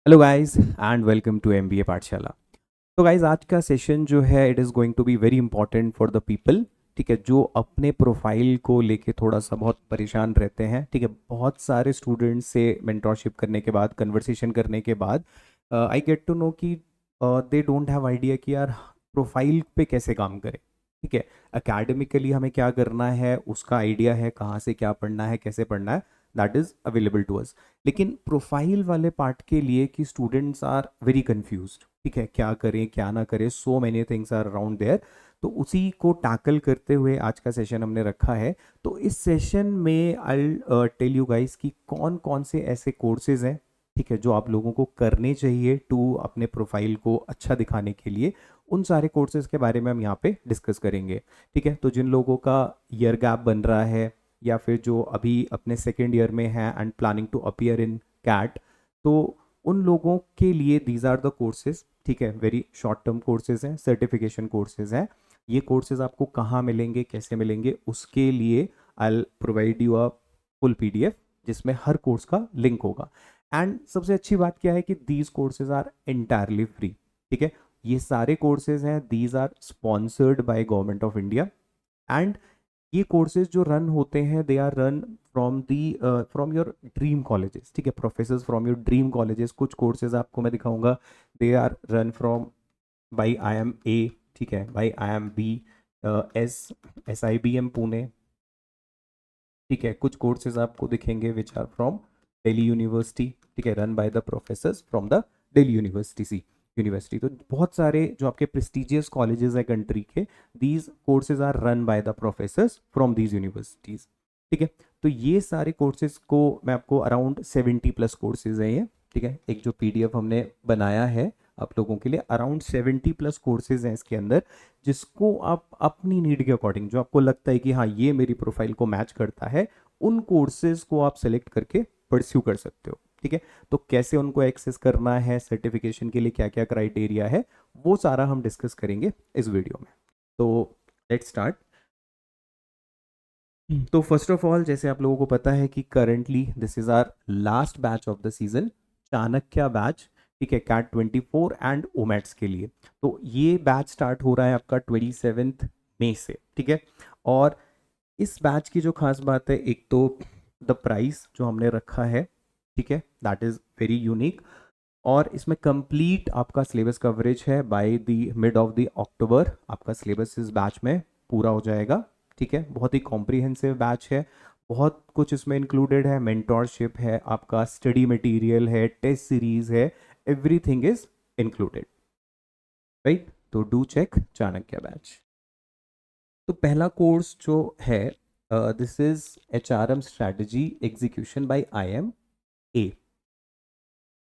Hello guys and welcome to MBA Pathshala. तो guys आज का सेशन जो है it is going to be very important for the people. ठीक है, जो अपने प्रोफाइल को लेके थोड़ा सा बहुत परेशान रहते हैं। ठीक है, बहुत सारे स्टूडेंट्स से मेंटोरशिप करने के बाद, कन्वर्सेशन करने के बाद आई गेट टू नो कि दे डोंट हैव आइडिया कि यार प्रोफाइल पे कैसे काम करें। ठीक है, एकेडमिकली हमें क्या करना है उसका आइडिया है, कहाँ से क्या पढ़ना है, कैसे पढ़ना है, that is available to us. लेकिन प्रोफाइल वाले पार्ट के लिए कि स्टूडेंट्स आर वेरी कंफ्यूज्ड। ठीक है, क्या करें क्या ना करें, so many things are around there. तो उसी को टैकल करते हुए आज का सेशन हमने रखा है। तो इस सेशन में आई टेल यू गाइस कि कौन कौन से ऐसे कोर्सेज हैं, ठीक है, जो आप लोगों को करने चाहिए टू अपने प्रोफाइल को अच्छा दिखाने के लिए। उन सारे कोर्सेज के बारे में हम यहाँ पे डिस्कस करेंगे। ठीक है, तो जिन लोगों का ईयर गैप बन रहा है या फिर जो अभी अपने सेकेंड ईयर में हैं and planning to appear in CAT, तो उन लोगों के लिए दीज आर द कोर्सेज। ठीक है, वेरी शॉर्ट टर्म कोर्सेज हैं, सर्टिफिकेशन कोर्सेज हैं। ये कोर्सेज आपको कहाँ मिलेंगे, कैसे मिलेंगे, उसके लिए I provide you a full PDF जिसमें हर कोर्स का लिंक होगा। एंड सबसे अच्छी बात क्या है कि these courses are entirely free. ठीक है, ये सारे कोर्सेज हैं, these are sponsored by government of India. And ये कोर्सेज जो रन होते हैं they are run from your dream colleges. ठीक है, professor from your dream colleges. कुछ कोर्सेज आपको मैं दिखाऊंगा, they are run from by I M A, ठीक है, by I M B, S I B M Pune. ठीक है, कुछ कोर्सेज आपको दिखेंगे which are from Delhi university. ठीक है, run by the professor from the Delhi university. तो बहुत सारे जो आपके प्रेस्टिजियस कॉलेजेस है कंट्री के, these courses are run by the professors from these universities. ठीक है, तो ये सारे कोर्सेज को मैं आपको अराउंड 70+ कोर्सेज हैं ये। ठीक है, एक जो पीडीएफ हमने बनाया है आप लोगों के लिए, अराउंड 70+ कोर्सेज हैं इसके अंदर, जिसको आप अपनी नीड के अकॉर्डिंग, जो आपको लगता है कि हाँ ये मेरी प्रोफाइल को मैच करता है, उन कोर्सेज को आप सेलेक्ट करके परस्यू कर सकते हो। ठीक है, तो कैसे उनको एक्सेस करना है, सर्टिफिकेशन के लिए क्या क्या क्राइटेरिया है, वो सारा हम डिस्कस करेंगे इस वीडियो में। तो लेट्स स्टार्ट। तो फर्स्ट ऑफ ऑल, जैसे आप लोगों को पता है कि currently this is our last batch of the season, Chanakya batch. ठीक है, कैट 24 एंड ओमेट्स के लिए। तो ये बैच स्टार्ट हो रहा है आपका 27 मई से। ठीक है, और इस बैच की जो खास बात है, एक तो द प्राइस जो हमने रखा है, ठीक है, दैट इज़ वेरी यूनिक। और इसमें कंप्लीट आपका सिलेबस कवरेज है, by the mid of the October आपका सिलेबस इस बैच में पूरा हो जाएगा। ठीक है, बहुत ही कॉम्प्रिहेंसिव बैच है, बहुत कुछ इसमें इंक्लूडेड है, मेंटोरशिप है, आपका स्टडी मटेरियल है, टेस्ट सीरीज है, एवरीथिंग इज इंक्लूडेड, राइट। तो डू चेक चाणक्य बैच। तो पहला कोर्स जो है, this is H R M strategy execution by I M A.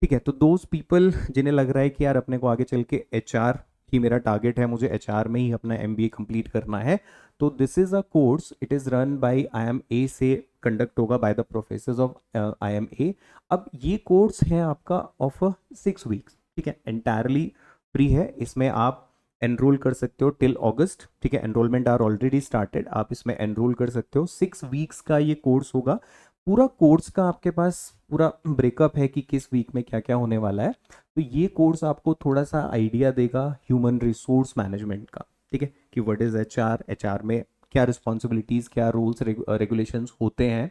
ठीक है, तो दोज पीपल जिन्हें लग रहा है कि यार अपने को आगे चल के एच आर ही मेरा टारगेट है, मुझे एच आर में ही अपना एम बी ए कंप्लीट करना है, तो this is a course, it is run by I M M A conduct होगा by the professor of I M M. A ये कोर्स है आपका ऑफ 6 वीक्स। ठीक है, एंटायरली फ्री है, इसमें आप एनरोल कर सकते हो टिल अगस्त। ठीक है, एनरोलमेंट आर ऑलरेडी स्टार्टेड, आप इसमें एनरोल कर सकते हो। 6 वीक्स का ये कोर्स होगा। पूरा कोर्स का आपके पास पूरा ब्रेकअप है कि किस वीक में क्या क्या होने वाला है। तो ये कोर्स आपको थोड़ा सा आइडिया देगा ह्यूमन रिसोर्स मैनेजमेंट का। ठीक है, कि what is H are, H R में क्या रिस्पॉन्सिबिलिटीज़, क्या रूल्स रेगुलेशंस होते हैं।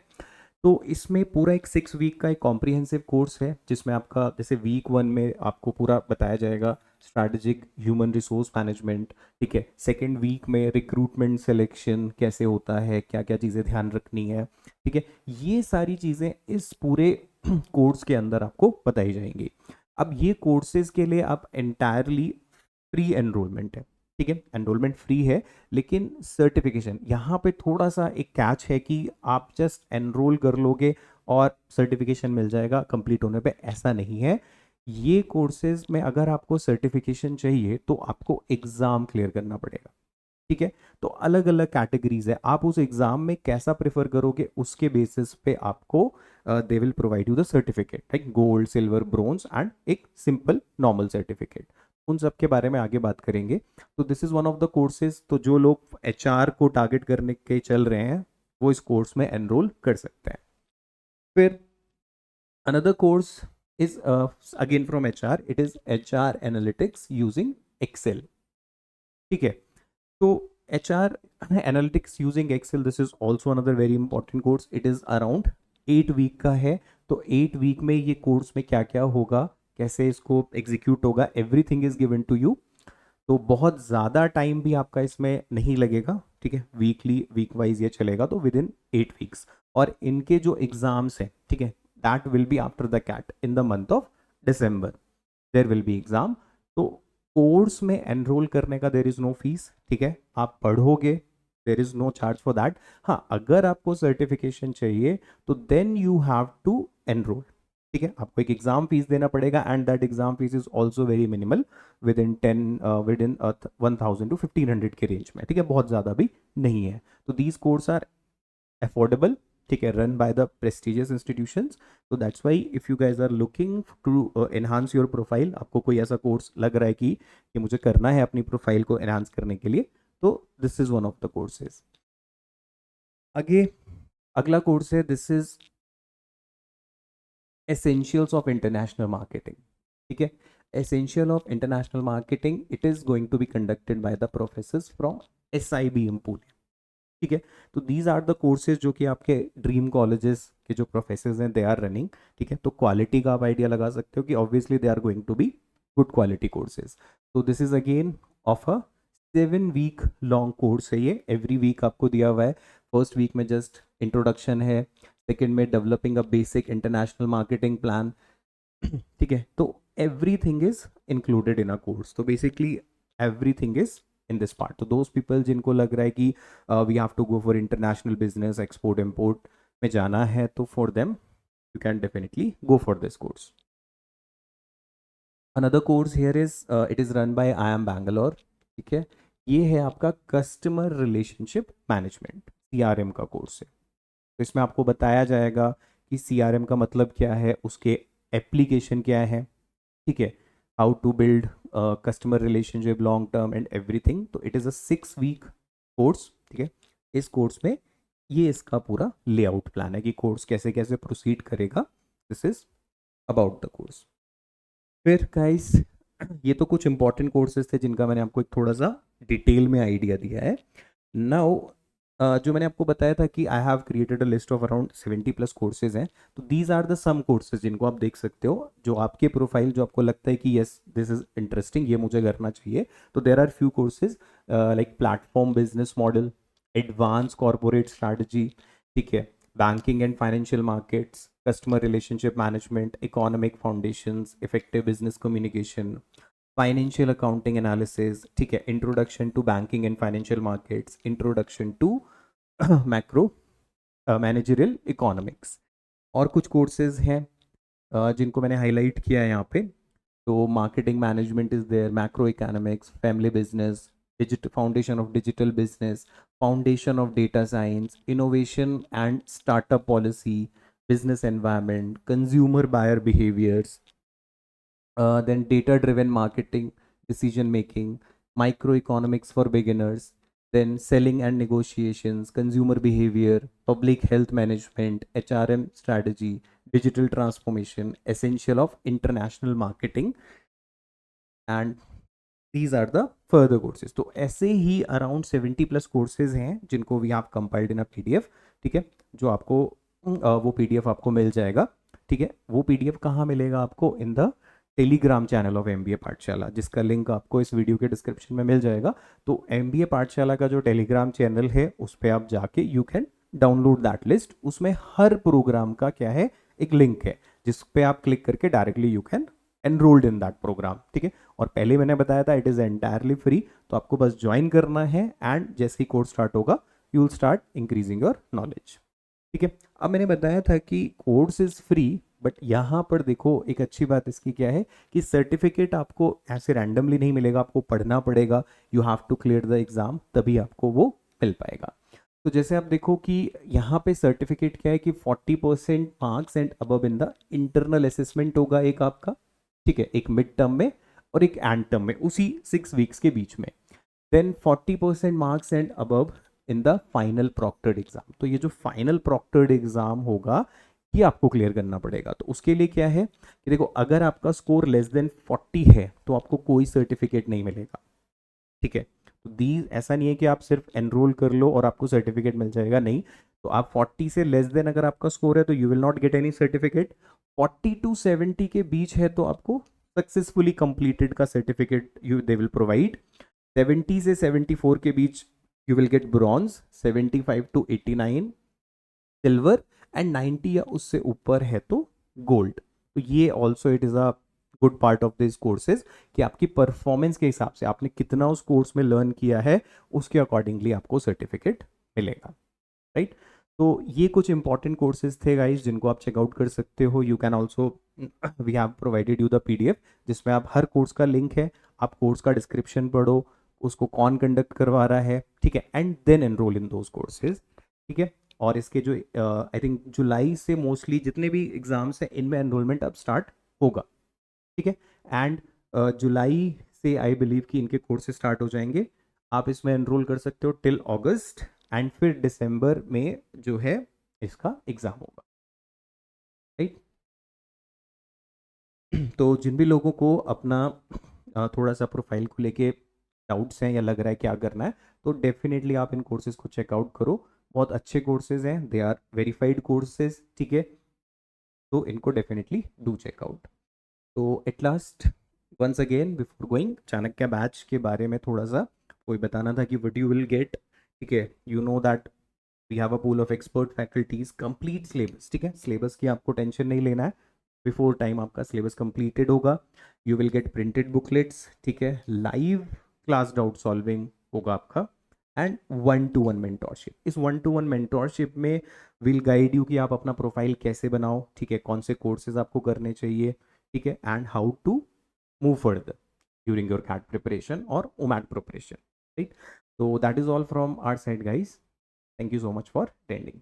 तो इसमें पूरा एक 6 वीक का एक कॉम्प्रिहेंसिव कोर्स है, जिसमें आपका जैसे वीक 1 में आपको पूरा बताया जाएगा स्ट्रैटेजिक ह्यूमन रिसोर्स मैनेजमेंट। ठीक है, सेकेंड वीक में रिक्रूटमेंट सिलेक्शन कैसे होता है, क्या क्या चीज़ें ध्यान रखनी है। ठीक है, ये सारी चीज़ें इस पूरे कोर्स के अंदर आपको बताई जाएंगी। अब ये कोर्सेज के लिए आप एंटायरली फ्री एनरोलमेंट है। ठीक है, एनरोलमेंट फ्री है, लेकिन सर्टिफिकेशन यहाँ पे थोड़ा सा एक कैच है कि आप जस्ट एनरोल कर लोगे और सर्टिफिकेशन मिल जाएगा कंप्लीट होने पे, ऐसा नहीं है। ये कोर्सेज में अगर आपको सर्टिफिकेशन चाहिए तो आपको एग्जाम क्लियर करना पड़ेगा। ठीक है, तो अलग अलग कैटेगरीज है, आप उस एग्जाम में कैसा प्रेफर करोगे उसके बेसिस पे आपको दे will provide you the certificate, like gold, silver, bronze and एक सिंपल नॉर्मल सर्टिफिकेट। उन सब के बारे में आगे बात करेंगे। तो this is one of the courses, तो जो लोग एच आर को टारगेट करने के चल रहे हैं वो इस कोर्स में एनरोल कर सकते हैं। फिर another course is again from HR. It is HR analytics using Excel. ठीक है, तो HR analytics using Excel, this is also another very important course. It is around 8 week का है. तो 8 वीक में ये कोर्स में क्या क्या होगा, कैसे इसको एग्जीक्यूट होगा, everything is given to you. तो बहुत ज़्यादा टाइम भी आपका इसमें नहीं लगेगा. ठीक है, वीक वाइज ये चलेगा, तो विद इन 8 वीक्स. और इनके जो एग्जाम्स हैं, ठीक है, that will be after the CAT in the month of December. There will be exam. तो कोर्स में एनरोल करने का देर इज़ नो फीस. ठीक है, आप पढ़ोगे, there is no charge for that. हाँ, अगर आपको सर्टिफिकेशन चाहिए तो then you have to enrol. ठीक है, आपको एक एग्जाम फीस देना पड़ेगा, and that exam fees is also very minimal, within 1000 to 1500 के रेंज में. ठीक है, बहुत ज़्यादा भी नहीं है. तो दीज कोर्स आर अफोर्डेबल. ठीक है, run by the prestigious institutions. तो that's why if you guys are looking to enhance your profile, आपको कोई ऐसा कोर्स लग रहा है कि मुझे करना है अपनी प्रोफाइल को एनहांस करने के लिए, तो this is one of the courses. आगे अगला कोर्स है, this is essentials of international marketing. ठीक है, essential of international marketing, it is going to be conducted by the professors from SIBM Pune. ठीक है, तो दीज आर द कोर्सेज जो कि आपके ड्रीम कॉलेजेस के जो प्रोफेसर्स हैं दे आर रनिंग. ठीक है, तो क्वालिटी का आप आइडिया लगा सकते हो कि obviously they are going to be good quality courses. तो this is again of a 7 week long course है ये. एवरी वीक आपको दिया हुआ है. फर्स्ट वीक में जस्ट इंट्रोडक्शन है, सेकेंड में developing a basic international marketing plan. ठीक है, तो everything is included in a course. तो basically everything is in this part. तो those people जिनको लग रहा है कि we have to go for international business, export import में जाना है, तो for them you can definitely go for this course. Another course here is it is run by IIM Bangalore. ठीक है, ये है आपका कस्टमर रिलेशनशिप मैनेजमेंट, CRM का कोर्स है. तो इसमें आपको बताया जाएगा कि CRM का मतलब क्या है, उसके एप्लीकेशन क्या है. ठीक है, how to build customer relationship long term and everything. तो it is a 6 week course. ठीक है, इस कोर्स में ये इसका पूरा लेआउट प्लान है कि कोर्स कैसे कैसे प्रोसीड करेगा. This is about the course. फिर गाइस, ये तो कुछ इंपॉर्टेंट कोर्सेज थे जिनका मैंने आपको एक थोड़ा सा डिटेल में आइडिया दिया है. नाउ जो मैंने आपको बताया था कि I have created a list of around 70+ courses हैं. तो these are the some courses जिनको आप देख सकते हो, जो आपके प्रोफाइल, जो आपको लगता है कि यस दिस इज इंटरेस्टिंग, ये मुझे करना चाहिए. तो there are few courses like platform business model, advance corporate strategy. ठीक है, banking and financial markets, customer relationship management, economic foundations, effective business communication, financial accounting analysis. ठीक है, introduction to banking and financial markets, introduction to macro managerial economics. और कुछ courses हैं जिनको मैंने highlight किया है यहाँ पे. तो marketing management is there, macro economics, family business, digital foundation of digital business, foundation of data science, innovation and startup policy, business environment, consumer buyer behaviours, then data driven marketing, decision making, microeconomics for beginners, then selling and negotiations, consumer behavior, public health management, HRM strategy, digital transformation, essential of international marketing, and these are the further courses. तो ऐसे ही around 70+ courses हैं जिनको we have compiled in a PDF. ठीक है, जो आपको वो PDF आपको मिल जाएगा. ठीक है, वो PDF कहाँ मिलेगा आपको? In the Telegram channel of MBA पाठशाला, जिसका लिंक आपको इस वीडियो के डिस्क्रिप्शन में मिल जाएगा. तो MBA पाठशाला का जो टेलीग्राम चैनल है उस पर आप जाके you can download that list. उसमें हर प्रोग्राम का क्या है, एक लिंक है जिस पे आप क्लिक करके directly you can enrolled in that programme. ठीक है, और पहले मैंने बताया था इट इज़ एंटायरली फ्री. तो आपको बस ज्वाइन करना है एंड जैसे ही कोर्स स्टार्ट होगा you will start increasing your knowledge. ठीक है, अब मैंने बताया था कि कोर्स इज़ फ्री, बट यहाँ पर देखो एक अच्छी बात इसकी क्या है कि सर्टिफिकेट आपको ऐसे रैंडमली नहीं मिलेगा, आपको पढ़ना पड़ेगा. You have to clear the exam, तभी आपको वो मिल पाएगा. तो जैसे आप देखो कि यहाँ पे सर्टिफिकेट क्या है कि 40% marks and above in the internal assessment होगा एक आपका. ठीक है, एक मिड टर्म में और एक एंड टर्म में, उसी 6 वीक्स के बीच में. Then 40% marks and above in the final proctored exam. तो ये जो फाइनल प्रॉक्टर्ड एग्जाम होगा ये आपको क्लियर करना पड़ेगा। तो उसके लिए क्या है कि देखो, अगर आपका स्कोर लेस देन 40 है तो आपको कोई सर्टिफिकेट नहीं मिलेगा, ठीक है। तो दी ऐसा नहीं है कि आप सिर्फ एनरोल कर लो और आपको सर्टिफिकेट मिल जाएगा, नहीं। तो आप 40 से लेस देन अगर आपका स्कोर है तो you will not get any certificate. 40 to 70 के बीच है तो आपको सक्सेसफुली कंप्लीटेड का certificate you they will provide. 70 से 74 के बीच you will get bronze, 75 to 89 silver, and 90 या उससे ऊपर है तो गोल्ड। तो ये also it is a good part of this courses कि आपकी परफॉर्मेंस के हिसाब से आपने कितना उस कोर्स में लर्न किया है उसके अकॉर्डिंगली आपको सर्टिफिकेट मिलेगा, राइट। तो ये कुछ इंपॉर्टेंट कोर्सेज थे गाइस जिनको आप चेकआउट कर सकते हो। You can also, we have provided you the PDF जिसमें आप हर कोर्स का लिंक है, आप कोर्स का डिस्क्रिप्शन पढ़ो, उसको कौन कंडक्ट करवा रहा है, ठीक है, and then enrol in those courses, ठीक है। और इसके जो आई थिंक जुलाई से मोस्टली जितने भी एग्जाम्स हैं इनमें एनरोलमेंट अब स्टार्ट होगा, ठीक है। एंड जुलाई से आई बिलीव कि इनके कोर्सेज स्टार्ट हो जाएंगे। आप इसमें एनरोल कर सकते हो टिल अगस्त, एंड फिर दिसंबर में जो है इसका एग्ज़ाम होगा, राइट। तो जिन भी लोगों को अपना थोड़ा सा प्रोफाइल को लेके डाउट्स हैं या लग रहा है क्या करना है, तो डेफिनेटली आप इन कोर्सेज को चेकआउट करो। बहुत अच्छे कोर्सेज हैं, दे आर वेरीफाइड कोर्सेज, ठीक है। तो इनको डेफिनेटली डू चेकआउट। तो at last, once again before going, Chanakya batch के बारे में थोड़ा सा कोई बताना था कि व्हाट यू विल गेट, ठीक है। You know that we have a pool of expert faculties, complete syllabus, ठीक है। सिलेबस की आपको टेंशन नहीं लेना है, बिफोर टाइम आपका सिलेबस कंप्लीटेड होगा। You will get printed booklets, ठीक है। लाइव क्लास डाउट सॉल्विंग होगा आपका, एंड 1-to-1 मेंटोरशिप। इस 1-to-1 मेंटोरशिप में विल गाइड यू कि आप अपना प्रोफाइल कैसे बनाओ, ठीक है, कौन से कोर्सेज आपको करने चाहिए, ठीक है, and how to move further during your CAT preparation और OMAT preparation, right. So that is all from our side, guys. Thank you so much for attending.